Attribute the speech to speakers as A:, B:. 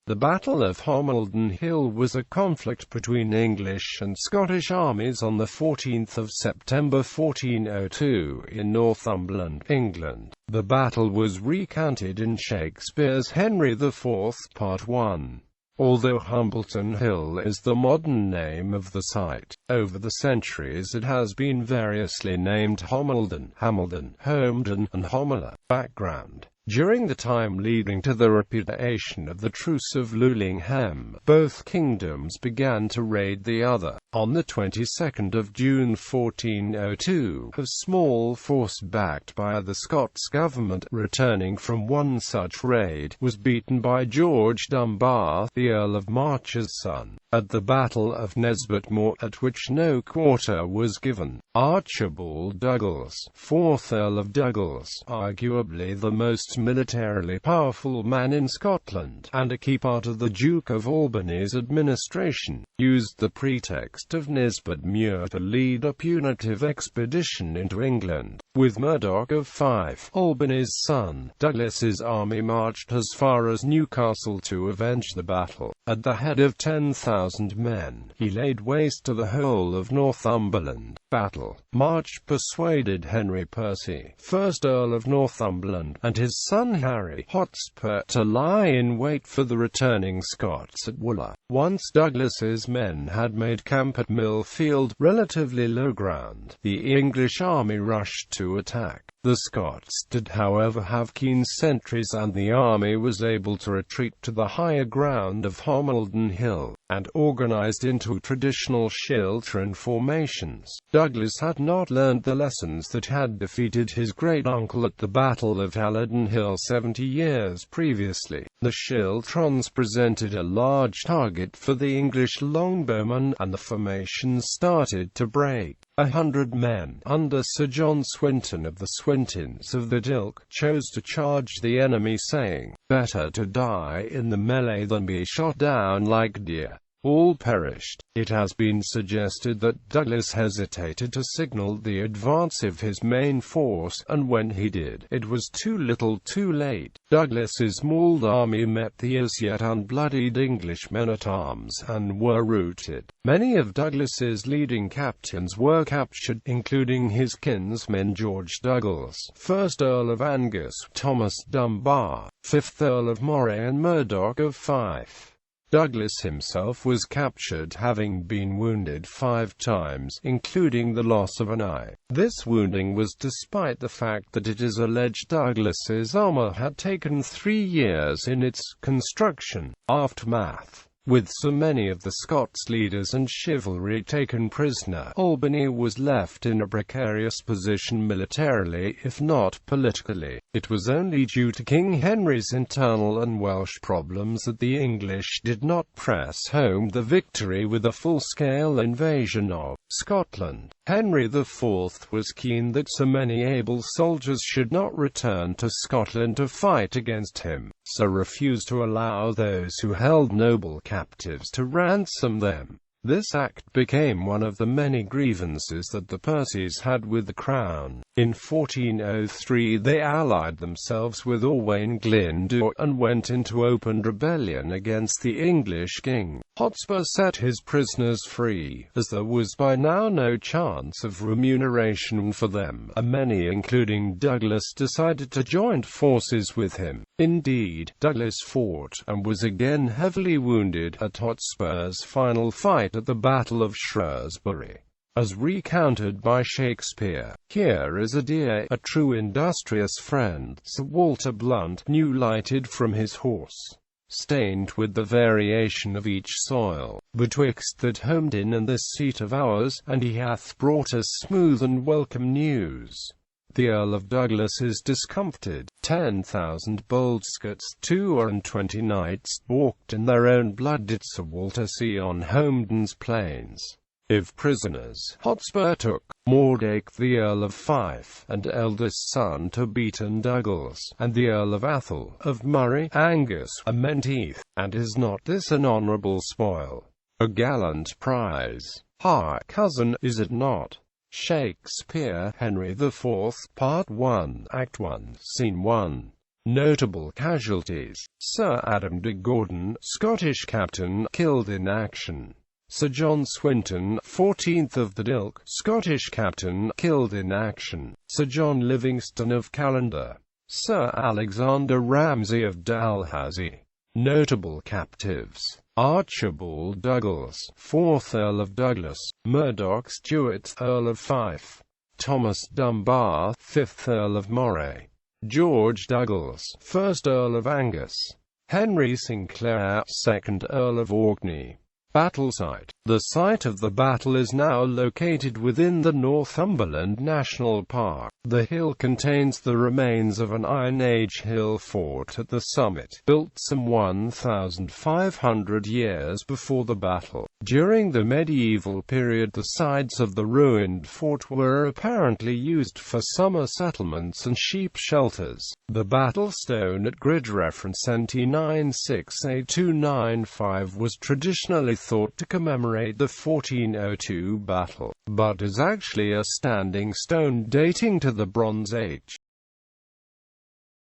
A: The Battle of Homildon Hill was a conflict between English and Scottish armies on 14 September 1402 in Northumberland, England. The battle was recounted in Shakespeare's Henry IV, Part 1. Although Humbleton Hill is the modern name of the site, over the centuries it has been variously named Homildon, Hameldun, Holmedon, and Homilheugh. Background: during the time leading to the repudiation of the Truce of Lullingham, both kingdoms began to raid the other. On the 22nd of June 1402, a small force backed by the Scots government, returning from one such raid, was beaten by George Dunbar, the Earl of March's son, at the Battle of Nesbit Moor, at which no quarter was given. Archibald Douglas, 4th Earl of Douglas, arguably the most militarily powerful man in Scotland, and a key part of the Duke of Albany's administration, used the pretext of Nesbit Moor to lead a punitive expedition into England. With Murdoch of Fife, Albany's son, Douglas's army marched as far as Newcastle to avenge the battle. At the head of 10,000 men, he laid waste to the whole of Northumberland. Battle. March persuaded Henry Percy, 1st Earl of Northumberland, and his son Harry Hotspur to lie in wait for the returning Scots at Wooler. Once Douglas's men had made camp at Millfield, relatively low ground, the English army rushed to attack. The Scots did however have keen sentries, and the army was able to retreat to the higher ground of Homildon Hill, and organized into traditional Chiltern formations. Douglas had not learned the lessons that had defeated his great-uncle at the Battle of Hameldun Hill 70 years previously. The Chilterns presented a large target for the English longbowmen, and the formations started to break. 100 men, under Sir John Swinton of the Swintons of the Dilk, chose to charge the enemy, saying, "Better to die in the melee than be shot down like deer." All perished. It has been suggested that Douglas hesitated to signal the advance of his main force, and when he did, it was too little too late. Douglas's mauled army met the as yet unbloodied English men-at-arms, and were routed. Many of Douglas's leading captains were captured, including his kinsman George Douglas, 1st Earl of Angus, Thomas Dunbar, 5th Earl of Moray, and Murdoch of Fife. Douglas himself was captured, having been wounded 5 times, including the loss of an eye. This wounding was despite the fact that it is alleged Douglas's armor had taken 3 years in its construction. Aftermath. With so many of the Scots leaders and chivalry taken prisoner, Albany was left in a precarious position militarily, if not politically. It was only due to King Henry's internal and Welsh problems that the English did not press home the victory with a full-scale invasion of Scotland. Henry IV was keen that so many able soldiers should not return to Scotland to fight against him, so refused to allow those who held noble captives to ransom them. This act became one of the many grievances that the Percys had with the crown. In 1403 they allied themselves with Owain Glyndwr, and went into open rebellion against the English king. Hotspur set his prisoners free, as there was by now no chance of remuneration for them, and many, including Douglas, decided to join forces with him. Indeed, Douglas fought, and was again heavily wounded, at Hotspur's final fight at the Battle of Shrewsbury, as recounted by Shakespeare. Here is a dear, a true industrious friend, Sir Walter Blunt, new lighted from his horse, stained with the variation of each soil, betwixt that Homedon and this seat of ours, and he hath brought us smooth and welcome news. The Earl of Douglas is discomfited. 10,000 bold Scots, 22 knights, walked in their own blood did Sir Walter see on Homedon's plains. If prisoners, Hotspur took Mordake the Earl of Fife, and eldest son to Beaton Douglas, and the Earl of Athol, of Murray, Angus, a Menteith. And is not this an honourable spoil? A gallant prize? Ha, cousin, is it not? Shakespeare, Henry IV, Part 1, Act 1, Scene 1. Notable casualties: Sir Adam de Gordon, Scottish captain, killed in action. Sir John Swinton, 14th of the Ilk, Scottish captain, killed in action. Sir John Livingston of Callander. Sir Alexander Ramsay of Dalhousie. Notable captives: Archibald Douglas, 4th Earl of Douglas, Murdoch Stewart, Earl of Fife, Thomas Dunbar, 5th Earl of Moray, George Douglas, 1st Earl of Angus, Henry Sinclair, 2nd Earl of Orkney. Battle site: the site of the battle is now located within the Northumberland National Park. The hill contains the remains of an Iron Age hill fort at the summit, built some 1,500 years before the battle. During the medieval period, the sides of the ruined fort were apparently used for summer settlements and sheep shelters. The battle stone at grid reference NT96A295 was traditionally thought to commemorate the 1402 battle, but is actually a standing stone dating to the Bronze Age.